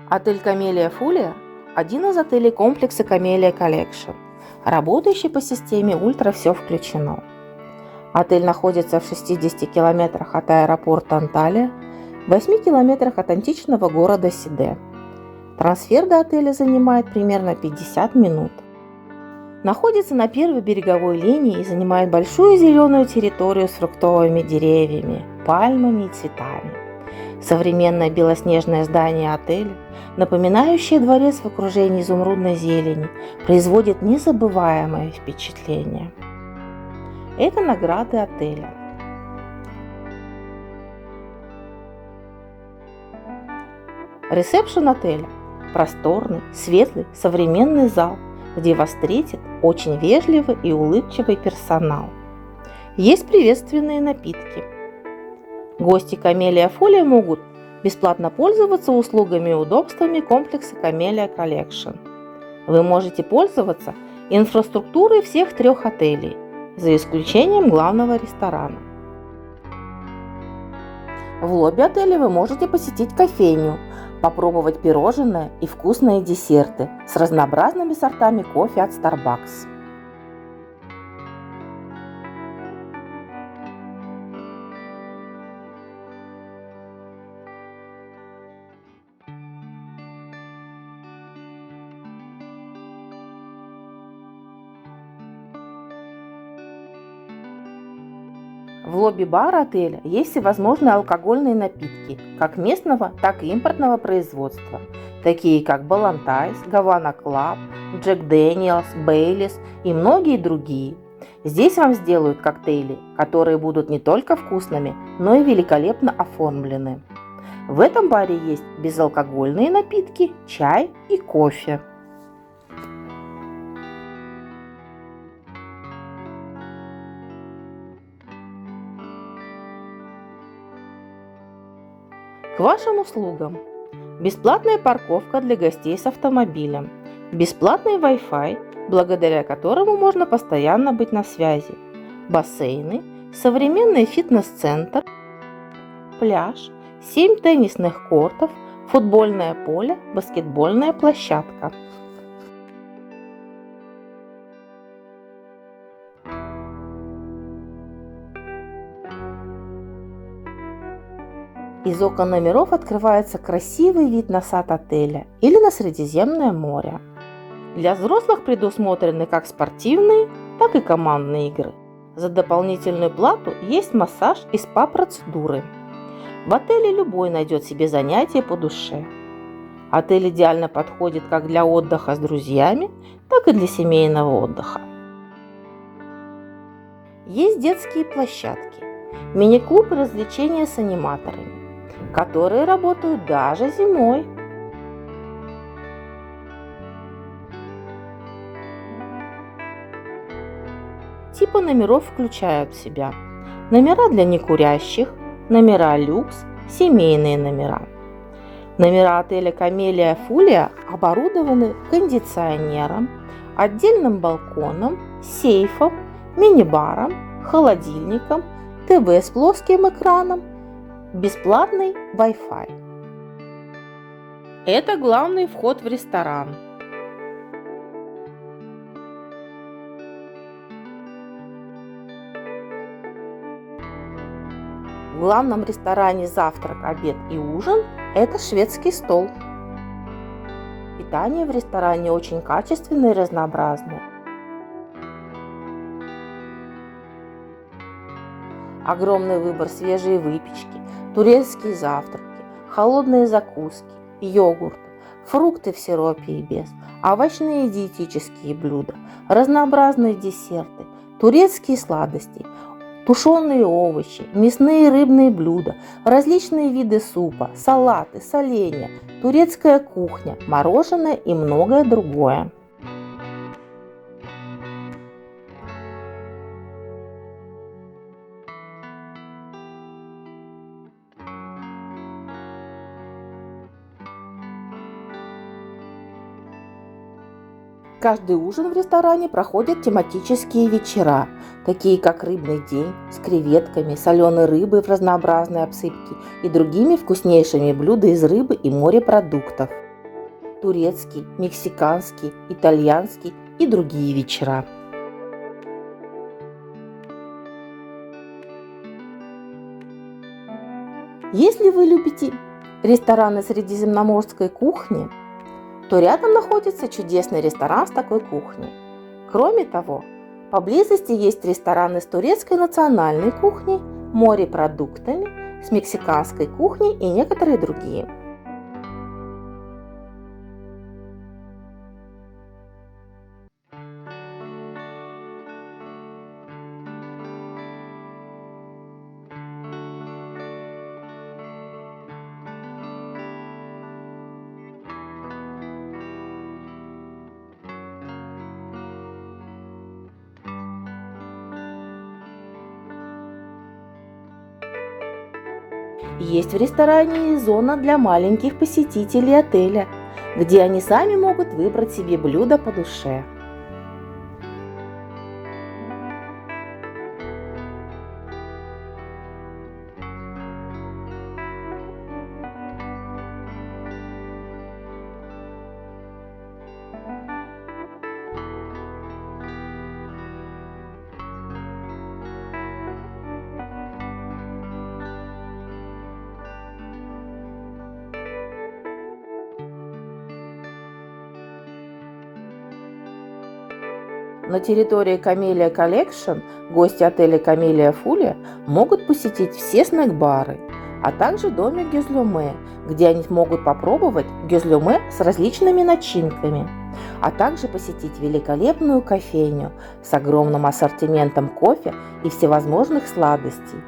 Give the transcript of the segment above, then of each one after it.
Отель Камелия Фулия – один из отелей комплекса Камелия Collection, работающий по системе «Ультра все включено». Отель находится в 60 километрах от аэропорта Анталия, в 8 километрах от античного города Сиде. Трансфер до отеля занимает примерно 50 минут. Находится на первой береговой линии и занимает большую зеленую территорию с фруктовыми деревьями, пальмами и цветами. Современное белоснежное здание отеля, напоминающее дворец в окружении изумрудной зелени, производит незабываемое впечатление. Это награды отеля. Ресепшн отеля – просторный, светлый, современный зал, где вас встретит очень вежливый и улыбчивый персонал. Есть приветственные напитки. Гости Камелия Фулия могут бесплатно пользоваться услугами и удобствами комплекса Камелия Collection. Вы можете пользоваться инфраструктурой всех 3 отелей, за исключением главного ресторана. В лобби отеля вы можете посетить кофейню, попробовать пирожные и вкусные десерты с разнообразными сортами кофе от Starbucks. В лобби бара отеля есть всевозможные алкогольные напитки, как местного, так и импортного производства, такие как Балантайс, Гавана Клаб, Джек Дэниелс, Бейлис и многие другие. Здесь вам сделают коктейли, которые будут не только вкусными, но и великолепно оформлены. В этом баре есть безалкогольные напитки, чай и кофе. К вашим услугам: бесплатная парковка для гостей с автомобилем, бесплатный Wi-Fi, благодаря которому можно постоянно быть на связи, бассейны, современный фитнес-центр, пляж, 7 теннисных кортов, футбольное поле, баскетбольная площадка. Из окон номеров открывается красивый вид на сад отеля или на Средиземное море. Для взрослых предусмотрены как спортивные, так и командные игры. За дополнительную плату есть массаж и спа-процедуры. В отеле любой найдет себе занятие по душе. Отель идеально подходит как для отдыха с друзьями, так и для семейного отдыха. Есть детские площадки, мини-клуб и развлечения с аниматорами, которые работают даже зимой. Типы номеров включают в себя номера для некурящих, номера люкс, семейные номера. Номера отеля Камелия Фулия оборудованы кондиционером, отдельным балконом, сейфом, мини-баром, холодильником, ТВ с плоским экраном, бесплатный Wi-Fi. Это главный вход в ресторан. В главном ресторане завтрак, обед и ужин – это шведский стол. Питание в ресторане очень качественное и разнообразное. Огромный выбор свежей выпечки, турецкие завтраки, холодные закуски, йогурт, фрукты в сиропе и без, овощные и диетические блюда, разнообразные десерты, турецкие сладости, тушеные овощи, мясные и рыбные блюда, различные виды супа, салаты, соленья, турецкая кухня, мороженое и многое другое. Каждый ужин в ресторане проходят тематические вечера, такие как рыбный день с креветками, соленой рыбой в разнообразной обсыпке и другими вкуснейшими блюдами из рыбы и морепродуктов. турецкий, мексиканский, итальянский и другие вечера. Если вы любите рестораны средиземноморской кухни, то рядом находится чудесный ресторан с такой кухней. Кроме того, поблизости есть рестораны с турецкой национальной кухней, морепродуктами, с мексиканской кухней и некоторые другие. Есть в ресторане и зона для маленьких посетителей отеля, где они сами могут выбрать себе блюдо по душе. На территории Камелия Collection гости отеля Камелия Фулия могут посетить все снэк-бары, а также домик Гюзлюме, где они могут попробовать гюзлюме с различными начинками, а также посетить великолепную кофейню с огромным ассортиментом кофе и всевозможных сладостей.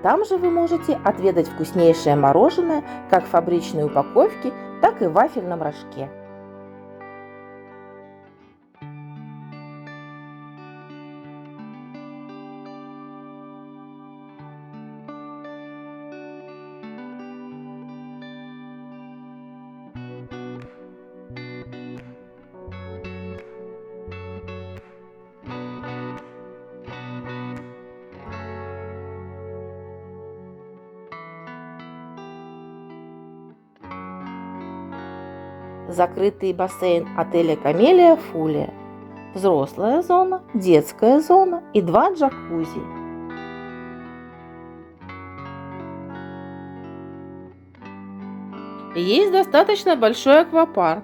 Там же вы можете отведать вкуснейшее мороженое как в фабричной упаковке, так и в вафельном рожке. Закрытый бассейн отеля Камелия Фулия, взрослая зона, детская зона и 2 джакузи. Есть достаточно большой аквапарк,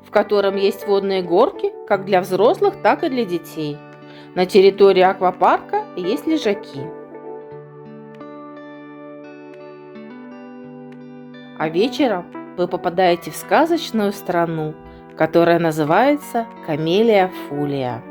в котором есть водные горки как для взрослых, так и для детей. На территории аквапарка есть лежаки. А вечером вы попадаете в сказочную страну, которая называется Камелия Фулия.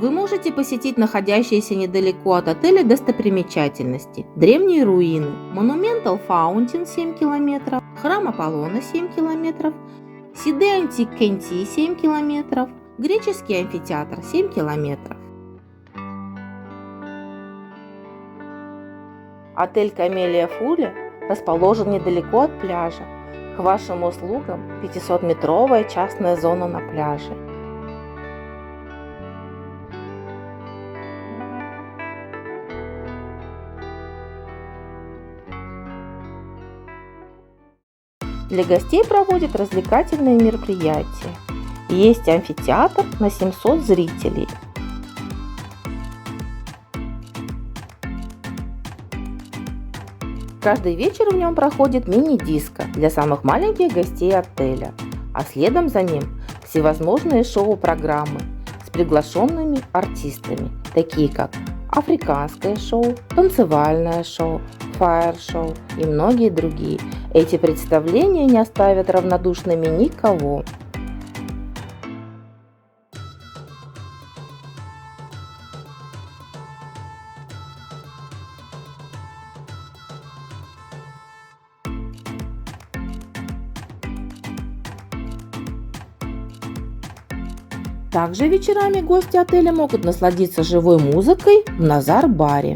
Вы можете посетить находящиеся недалеко от отеля достопримечательности, древние руины, Monumental Fountain 7 км, храм Аполлона 7 км, Сиде Антик-Кенти 7 км, греческий амфитеатр 7 км. Отель Камелия Фулия расположен недалеко от пляжа. К вашим услугам 500-метровая частная зона на пляже. Для гостей проводят развлекательные мероприятия. Есть амфитеатр на 700 зрителей. Каждый вечер в нем проходит мини-диско для самых маленьких гостей отеля, а следом за ним всевозможные шоу-программы с приглашенными артистами, такие как африканское шоу, танцевальное шоу, фаер-шоу и многие другие. Эти представления не оставят равнодушными никого. Также вечерами гости отеля могут насладиться живой музыкой в Назар-баре.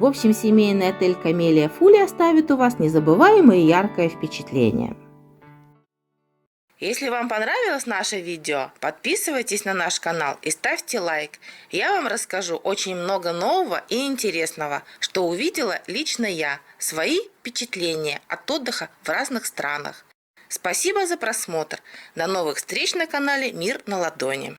В общем, семейный отель «Камелия Фули» оставит у вас незабываемое и яркое впечатление. Если вам понравилось наше видео, подписывайтесь на наш канал и ставьте лайк. Я вам расскажу очень много нового и интересного, что увидела лично я, свои впечатления от отдыха в разных странах. Спасибо за просмотр. До новых встреч на канале «Мир на ладони».